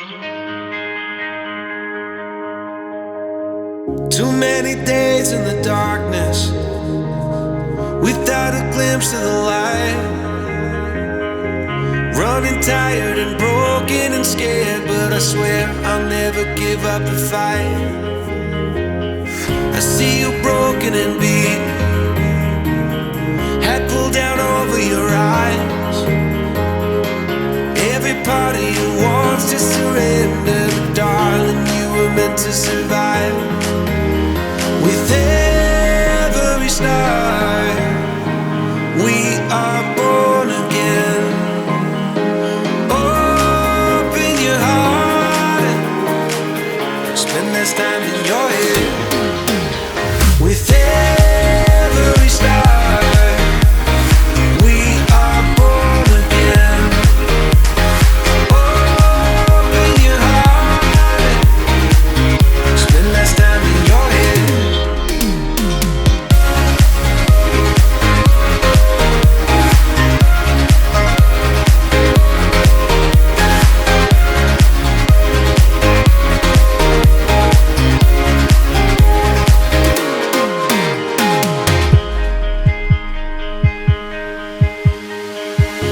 Too many days in the darkness without a glimpse of the light. Running tired and broken and scared, but I swear I'll never give up the fight. I see you broken and beat, head pulled down over your eyes. Every part of you wants to surrender, but darling, you were meant to survive. With every star, we are born again. Open your heart, spend less time in your head. With every star, we are born again. Open your heart, spend less time in your head.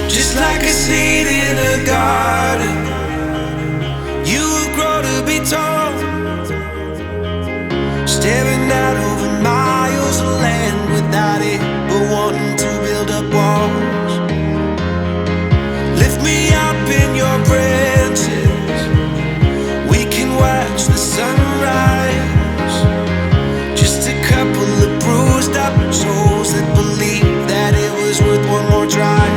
Just like a seed in a garden, you will grow to be tall, staring out over miles of land without it, but wanting to build up walls. Lift me up in your branches, we can watch the sunrise. Just a couple of bruised up souls that believe that it was worth one more try.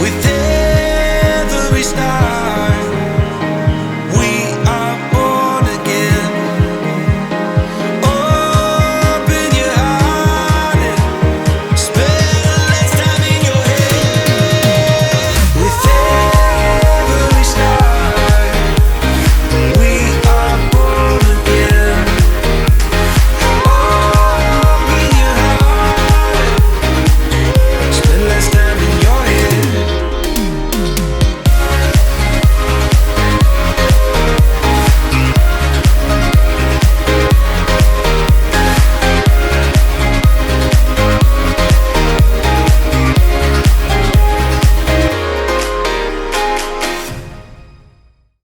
With every star,